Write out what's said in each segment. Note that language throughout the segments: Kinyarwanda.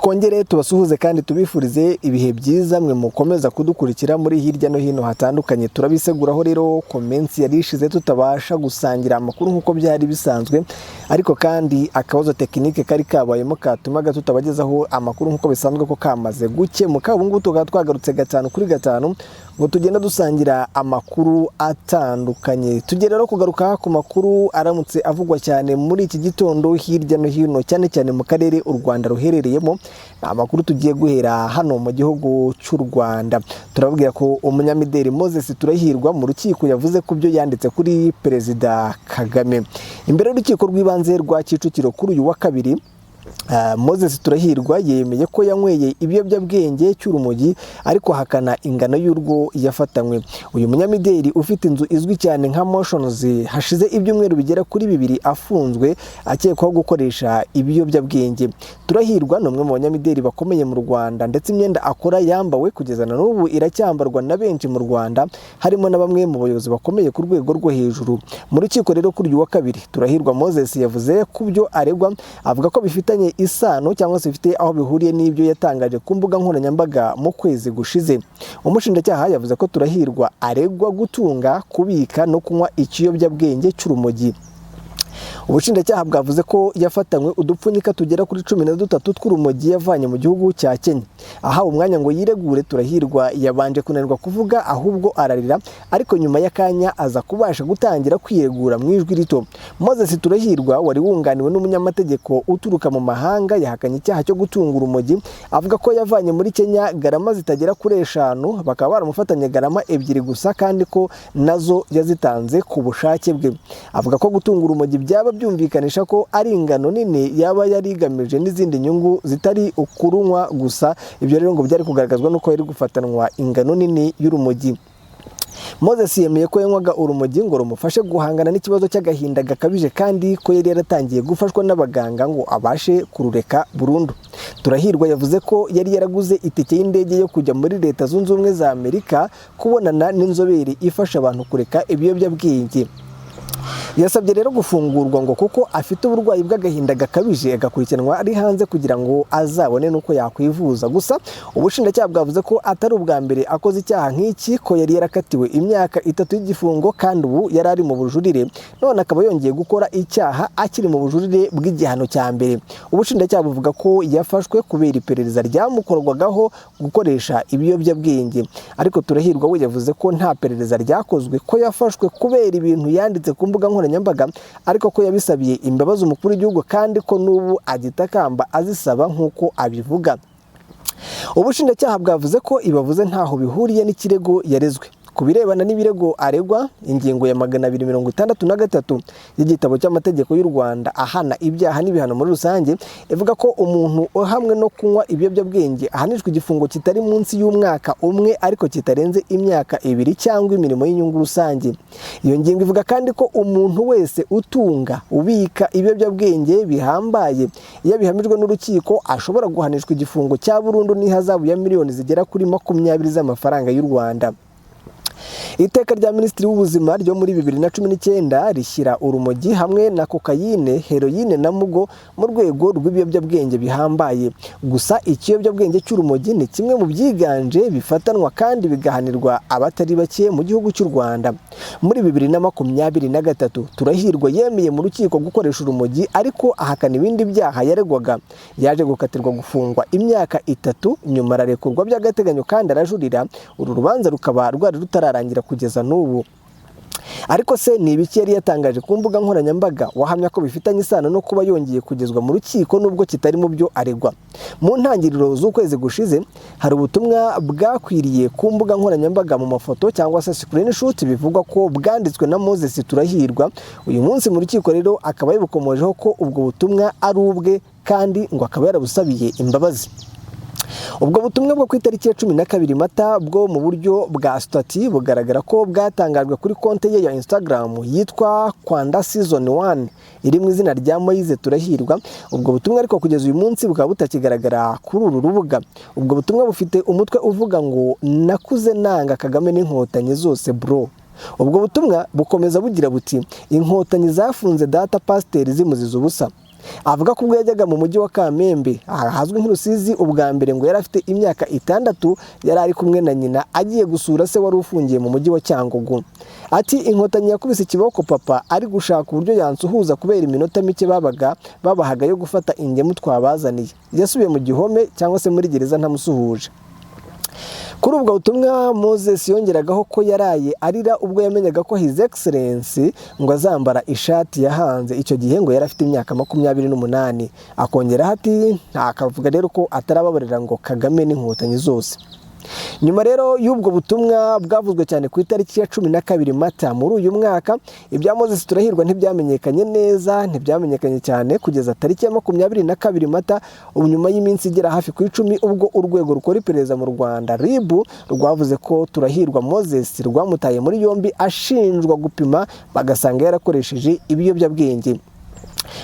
twongere tubasuhuze kandi tubifurize ibihe byiza mwe mukomeza kudukurikira muri hirya no hino hatandukanye. Turabiseguraho rero comments yari ishize tutabasha gusangira amakuru nkuko byari bisanzwe, ariko kandi akabazo tekinike kari kabayemo katumaga tutabagezaho amakuru nkuko bisanzwe ko kamaze gukemuka. Ubu ngubu tukaba twagarutse 5 kuri 5 ngo tugenda dusangira amakuru atandukanye. Tugiye rero kugaruka ku makuru aramutse avugwa cyane muri iki gitondo hirya no hino, cyane cyane mu karere u Rwanda ruherereyemo. Amakuru tugiye guhera hano mu gihugu cy'u Rwanda. Turababwira ko umunyamideli Moses Turahirwa mu rukiko yavuze ko byo yanditse kuri Perezida Kagame imbere y'urukiko rw'ibanze rwa Kicukiro kuri uyu wa kabiri. Moses Turahirwa yemeye ko yanyweye ibiyobyabwenge cy'urumogi ariko hakana ingano y'urwo yafatanywe. Uyu munyamideli ufite inzu izwi cyane nka Motions hashize ibyumweru bigera kuri 2 afunzwe akekwaho gukoresha ibiyobyabwenge. Turahirwa ni umwe mu banyamideli bakomeye mu Rwanda, ndetse imyenda akora yambawe kugeza na n'ubu iracyambarwa na benshi mu Rwanda, harimo na bamwe mu bayobozi bakomeye ku rwego rwo hejuru. Mu rukiko rero kuri uyu wa kabiri, Turahirwa Moses yavuze ku byo aregwa, avuga ko bifitanye isano cyangwa se bifite aho bihuriye n'ibyo yatangaje ku mbuga nkoranyambaga mu kwezi gushize. Umushinjacyaha yavuze ko Turahirwa aregwa gutunga, kubika no kunywa ikiyobyabwenge cy'urumogi. Ubushinjacyaha bwavuze ko yafatanywe udupfunyika tugera kuri 13 tw'urumogi yavanye mu gihugu cya Kenya. Aha umwanya ngo yiregure, Turahirwa yabanje kunanirwa kuvuga ahubwo ararira, ariko nyuma y'akanya aza kubasha gutangira kwiregura mu ijwi rito. Moses Turahirwa wari wunganiwe n'umunyamategeko uturuka mu mahanga yahakanye icyaha cyo gutunga urumogi, avuga ko yavanye muri Kenya garama zitagera kuri 5, bakaba baramufatanye garama 2 gusa, kandi ko nazo yazitanze ku bushake bwe. Avuga ko gutunga urumogi byaba byumvikanisha ko ari ingano nini yaba yarigamije n'izindi nyungu zitari ukurunywa gusa. Ibyo rero ngo byari kugaragazwa nuko yari gufatanwa ingano nini y'urumogi. Moses yemeye ko yanywaga urumogi ngo rumufashe guhangana n'ikibazo cy'agahinda gakabije, kandi ko yari yaratangiye gufashwa n'abaganga ngo abashe kurureka burundu. Turahirwa yavuze ko yari yaraguze itike y'indege yo kujya muri Leta Zunze Ubumwe za Amerika kubonana n'inzobere ifasha abantu kureka ibiyobyabwenge. Yasabye rero gufungurwa ngo kuko afite uburwayi bw'agahinda gakabije, agakurikiranwa ari hanze kugira ngo azabone nuko yakwivuza. Gusa ubushinjacyaha bwavuze ko atari ubwa mbere akoze icyaha nk'iki, ko yari yarakatiwe imyaka 3 y'igifungo kandi ubu yari ari mu bujurire, none akaba yongeye gukora icyaha akiri mu bujurire bw'igihano cya mbere. Ubushinjacyaha buvuga ko yafashwe kubera iperereza ryamukorwagaho gukoresha ibiyobyabwenge, ariko Turahirwa we yavuze ko nta perereza ryakozwe, ko yafashwe kubera ibintu yanditse ku mbuga nkoranyambaga, ariko ko yabisabiye imbabazi umukuru w'igihugu kandi ko n'ubu agitakamba azisaba nk'uko abivuga. Ubushinjacyaha bwavuze ko ibavuze ntaho bihuriye n'ikirego yarezwe. Ku birebana n'ibirego aregwa, ingingo ya 263 y'igitabo cy'amategeko y'u Rwanda ahana ibyaha n'ibihano muri rusange ivuga ko umuntu uhamwe no kunywa ibiyobyabwenge ahanishwa igifungo kitari munsi y'umwaka umwe ariko kitarenze imyaka 2 cyangwa imirimo y'inyungu rusange. Iyo ngingo ivuga kandi ko umuntu wese utunga, ubika ibiyobyabwenge bihambaye, iyo bihamijwe n'urukiko ashobora guhanishwa igifungo cya burundu n'ihazabu ya miliyoni zigera kuri 20 z'amafaranga y'u Rwanda. Iteka rya Minisitiri w'Ubuzima ryo muri 2019 rishyira urumogi hamwe na kokayine, heroine na mugo mu rwego rw'ibiyobyabwenge bihambaye. Gusa ikiyobyabwenge cy'urumogi ni kimwe mu byiganje bifatanwa kandi bigahanirwa abatari bake mu gihugu cy'u Rwanda. Muri 2023 Turahirwa yemeye mu rukiko gukoresha urumogi, ariko ahakana ibindi byaha yaregwaga. Yaje gukatirwa gufungwa imyaka 3, nyuma ararekurwa by'agateganyo kandi arajurira. Uru rubanza rukaba rwari rutararangira kugeza n'ubu. Ariko se ni ibiki yari yatangaje ku mbuga nkoranyambaga wahamya ko bifitanye isano no kuba yongeye kugezwa mu rukiko nubwo kitari mu byo aregwa? Mu ntangiriro z'ukwezi gushize hari ubutumwa bwakwiriye ku mbuga nkoranyambaga mu mafoto cyangwa se screenshot bivugwa ko bwanditswe na Moses Turahirwa. Uyu munsi mu rukiko rero akaba yabukomojeho ko ubwo butumwa ari ubwe kandi ngo akaba yarabusabiye imbabazi. Ubwo butumwa bwo ku itariki ya 12 Mata bwo mu buryo bwa stati bugaragara ko bwatangajwe kuri konte ye ya Instagram yitwa Kwanda Season 1 iri mu izina rya Moise Turahirwa. Ubwo butumwa ariko kugeza uyu munsi bukaba butakigaragara kuri uru rubuga. Ubwo butumwa bufite umutwe uvuga ngo nakuze nanga Kagame n'inkotanyi zose bro. Ubwo butumwa bukomeza bugira buti inkotanyi zafunze data pasiteri zimuziza ubusa. avuga ko ubwo yajyaga mu mujyi wa Kamembe ahazwi nk'Irusizi ubwa mbere ngo yari afite imyaka 6 yari ari kumwe na nyina agiye gusura se wari ufungiye mu mujyi wa Cyangugu. Ati inkotanyi yakubise ikiboko papa ari gushaka uburyo yansuhuza kubera iminota mike babahaga yo gufata ingemu twabazaniye. Yasubiye mu gihome cyangwa se muri gereza ntamusuhuje. Kuri ubwo butumwa Moses yongeragaho ko yaraye arira ubwo yamenyaga ko His Excellency ngo azambara ishati yahanze icyo gihe ngo yari afite imyaka 28. Akongera ati akavuga rero ko atarababarira ngo Kagame n'inkotanyi zose. Nyuma rero y'ubwo butumwa bwavuzwe cyane ku itariki ya 12 Mata muri uyu mwaka, ibya Moses Turahirwa ntibyamenyekanye neza, ntibyamenyekanye cyane kugeza tariki ya 22 Mata, nyuma y'iminsi igera hafi ku 10 ubwo urwego rukora iperereza mu Rwanda RIB rwavuze ko Turahirwa Moses rwamutaye muri yombi ashinjwa gupima bagasanga yarakoresheje ibiyobyabwenge.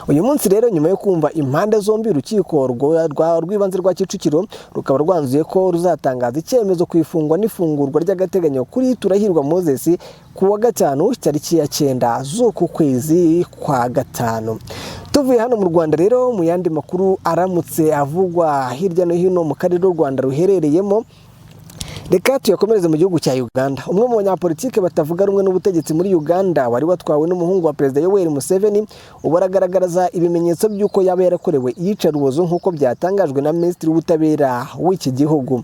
Uyu munsi rero nyuma yo kumva impande zombi urukiko rw'ibanze rwa Kicukiro rukaba rwanzuye ko ruzatangaza icyemezo ku ifungwa n'ifungurwa ry'agateganyo kuri Turahirwa Moses ku wa 5 tariki ya 9 z'uku kwezi kwa 5. Tuvuye hano mu Rwanda rero mu yandi makuru aramutse avugwa hirya no hino mu karere u Rwanda ruherereyemo, reka tuyakomereze mu gihugu cya Uganda. Umwe mu banyapolitike batavuga rumwe n'ubutegetsi muri Uganda wari watwawe n'umuhungu wa Perezida Yoweri Museveni ubaragaragaza ibimenyetso by'uko yaba yarakorewe iyicarubozo nk'uko byatangajwe na Minisitiri w'Ubutabera w'iki gihugu.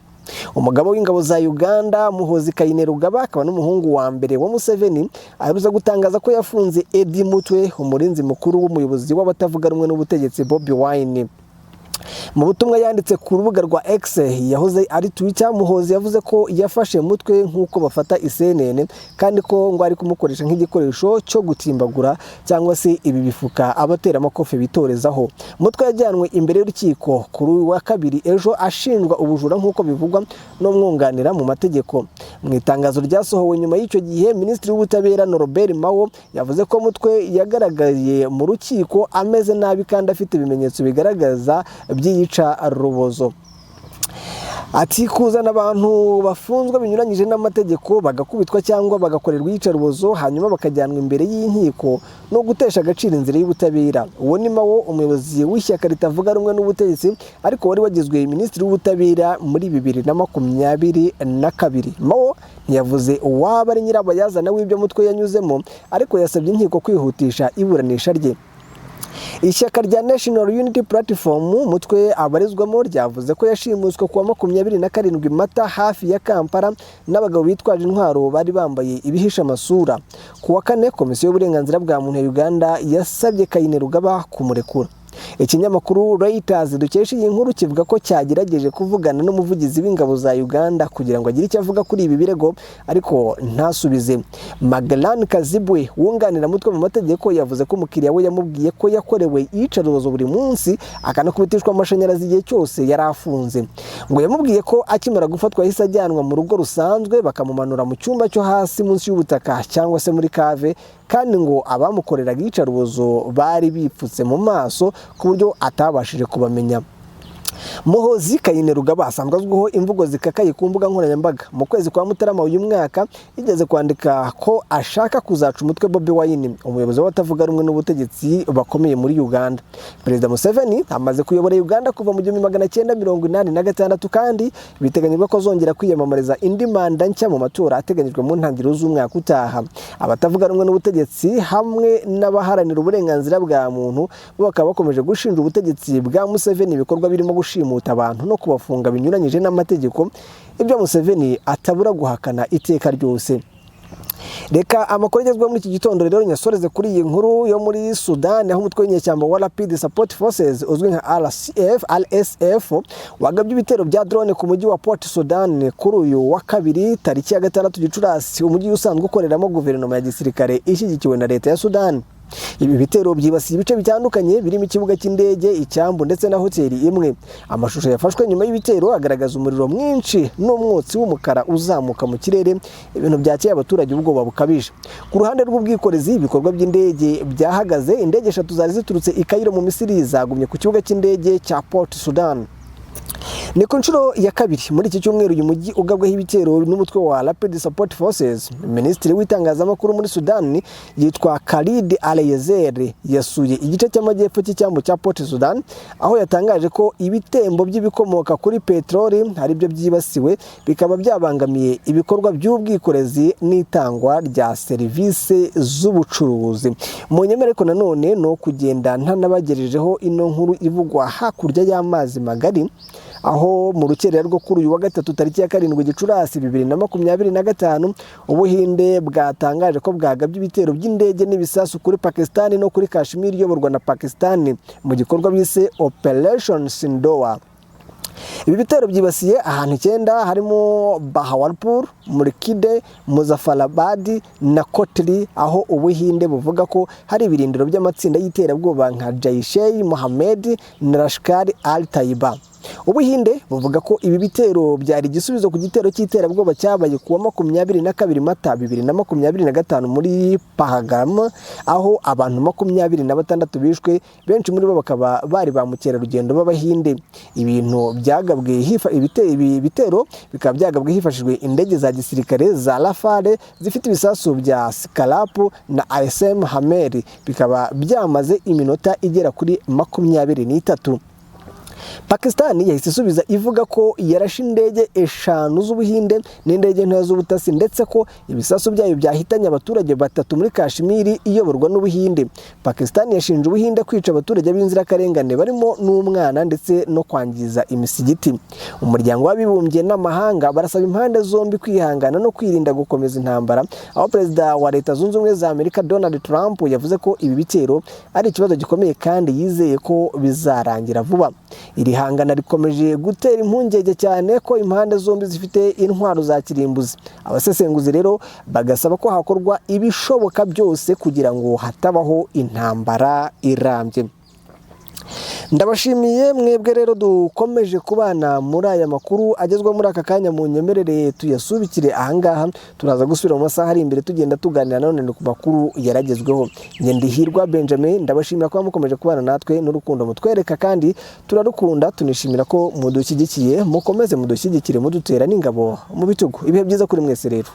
Umugabo w'ingabo za Uganda Muhoozi Kainerugaba akaba n'umuhungu wa mbere wa Museveni aheruza gutangaza ko yafunze Eddie Mutwe, umurinzi mukuru w'umuyobozi w'abatavuga rumwe n'ubutegetsi Bobi Wine. Mu butumwa yanditse ku rubuga rwa X yahoze ari Twitter, Muhoozi yavuze ko yafashe Mutwe nk'uko bafata isenene kandi ko ngo ari kumukoresha nk'igikoresho cyo gutimbagura cyangwa se ibi bifuka abatera amakofe bitorezaho. Mutwe yajyanwe imbere y'urukiko kuri wa 2 ejo ashinjwa ubujura nk'uko bivugwa no mwunganira mu mategeko. Mu itangazo ryasohowe nyuma y'icyo gihe, Minisitiri w'Ubutabera Norbert Mao yavuze ko Mutwe yagaragaye mu rukiko ameze nabi kandi afite ibimenyetso bigaragaza by'iyica rubozo. Ati kuzana abantu bafunzwe binyuranyije n'amategeko bagakubitwa cyangwa bagakorerwa iyicarubozo hanyuma bakajyanwa imbere y'inkiko no gutesha agaciro inzira y'ubutabera. Uwo ni Mao, umuyobozi w'ishyaka ritavuga rumwe n'ubutegetsi ariko wari wagizwe Minisitiri w'Ubutabera muri 2022. Mao ntiyavuze uwaba ari nyirabayazana w'ibyo Mutwe yanyuzemo ariko yasabye inkiko kwihutisha iburanisha rye. Ishyaka rya National Unity Platform Mutwe abarizwamo ryavuze ko yashimuswe kuwa 27 Mata hafi ya Kampala n'abagabo bitwaje intwaro bari bambaye ibihisha amasura. Kuwa 4 Komisiyo y'Uburenganzira bwa Muntu ya Uganda yasabye Kainerugaba kumurekura. Ikinyamakuru Reuters dukesha iyi nkuru kivuga ko cyagerageje kuvugana n'umuvugizi w'ingabo za Uganda kugira ngo agire icyo avuga kuri ibi birego ariko ntasubize. Maglan Kazibwe wunganira Mutwe mu mategeko yavuze ko umukiriya we yamubwiye ko yakorewe iyicarubozo buri munsi akanakubitishwa amashanyarazi igihe cyose yari afunze. Ngo yamubwiye ko akimara gufatwa yahise ajyanwa mu rugo rusanzwe bakamumanura mu cyumba cyo hasi munsi y'ubutaka cyangwa se muri kave, kandi ngo abamukoreraga iyicarubozo bari bipfutse mu maso ku buryo atabashije kubamenya. Muhoozi Kainerugaba asanzwe azwiho imvugo zikakaye ku mbuga nkoranyambaga. Mu kwezi kwa Mutarama uyu mwaka yigeze kwandika ko ashaka kuzaca umutwe Bobi Wine, umuyobozi w'abatavuga rumwe n'ubutegetsi bakomeye muri Uganda. Perezida Museveni amaze kuyobora Uganda kuva mu 1986 kandi biteganyijwe ko zongera kwiyamamariza indi manda nshya mu matora ateganyijwe mu ntangiriro z'umwaka utaha. Abatavuga rumwe n'ubutegetsi hamwe n'abaharanira uburenganzira bwa muntu bo bakaba bakomeje gushinja ubutegetsi bwa Museveni ibikorwa birimo gushimuta abantu no kubafunga binyuranyije n'amategeko, ibyo Museveni atabura guhakana iteka ryose. Reka amakuru agezweho muri iki gitondo rero nyasoreze kuri iyi nkuru yo muri Sudan, aho umutwe w'inyeshyamba wa Rapid Support Forces uzwi nka RSF wagabye ibitero bya drone ku mujyi wa Port Sudan kuri uyu wa 2 tariki ya 6 Gicurasi, umujyi usanzwe ukoreramo guverinoma ya gisirikare ishyigikiwe na leta ya Sudan. Ibi bitero byibasiye ibice bitandukanye birimo ikibuga cy'indege, icyambu ndetse na hoteli imwe. Amashusho yafashwe nyuma y'ibitero agaragaza umuriro mwinshi n'umwotsi w'umukara uzamuka mu kirere, ibintu byakeye abaturage ubwoba bukabije. Ku ruhande rw'ubwikorezi ibikorwa by'indege byahagaze, indege 3 zari ziturutse i Cairo mu Misiri zagumye ku kibuga cy'indege cya Port Sudan. Ni ku nshuro ya kabiri muri iki cyumweru uyu mujyi ugabweho ibitero n'umutwe wa Rapid Support Forces. Minisitiri w'itangazamakuru muri Sudan yitwa Khalid Al-Yezer yasuye igice cy'amajyepfo cy'icyambu cya Port Sudan, aho yatangaje ko ibitembo by'ibikomoka kuri peteroli hari byo byibasiwe, bikaba byabangamiye ibikorwa by'ubwikorezi n'itangwa rya serivisi z'ubucuruzi. Mu nyemere ko nanone no kugenda ntanabagejejeho ino nkuru ivugwa hakurya y'amazi magari, aho mu rukerera rwo kuri uyu wa gatatu tariki ya 7 Gicurasi 2025 Ubuhinde bwatangaje ko bwagabye ibitero by'indege n'ibisasu kuri Pakistan no kuri Kashmir iyoborwa na Pakistan mu gikorwa bise Operation Sindoa. Ibi bitero byibasiye ahantu 9 harimo Bahawalpur, Murkide, Muzaffarabad na Kotri, aho Ubuhinde buvuga ko hari ibirindiro by'amatsinda y'iterabwoba nka Jaish-e-Mohammed na Lashkar-e-Taiba. Ubuhinde buvuga ko ibi bitero byari igisubizo ku gitero cy'iterabwoba cyabaye kuwa 22 Mata 2025 muri Pahalgam, aho abantu 26 bishwe, benshi muri bo bakaba bari ba mukerarugendo b'Abahinde. Ibintu byagabwe ibitero bikaba byagabwe hifashishijwe indege za gisirikare za Rafale zifite ibisasu bya Scalp na ASM Hammer, bikaba byamaze iminota igera kuri 23. Pakistan yahise isubiza ivuga ko yarashe indege 5 z'Ubuhinde n'indege ntoya z'ubutasi, ndetse ko ibisasu byayo byahitanye abaturage 3 muri Kashmir iyoborwa n'Ubuhinde. Pakistan yashinje Ubuhinde kwica abaturage b'inzirakarengane barimo n'umwana ndetse no kwangiza imisigiti. Umuryango w'abibumbye n'amahanga barasaba impande zombi kwihangana no kwirinda gukomeza intambara, aho Perezida wa Leta Zunze Ubumwe za Amerika Donald Trump yavuze ko ibi bitero ari ikibazo gikomeye kandi yizeye ko bizarangira vuba. Iri hangana rikomeje gutera impungenge cyane ko impande zombi zifite intwaro za kirimbuzi. Abasesenguzi rero bagasaba ko hakorwa ibishoboka byose kugira ngo hatabaho intambara irambye. Ndabashimiye mwebwe rero dukomeje kubana muri aya makuru agezwa muri aka kanya. Mu nyemerere tuyasubikire ahangaha, turaza gusubira mu masaha ari imbere tugenda tuganira none ku makuru yaragezweho. Ndihirwa Benjamin, ndabashimira ko mukomeje kubana natwe n'urukundo mutwereka, kandi turarukunda, tunishimira ko mudushyigikiye. Mukomeze mudushyigikire mudutera n'ingabo mu bitugu. Ibihe byiza kuri mwese rero.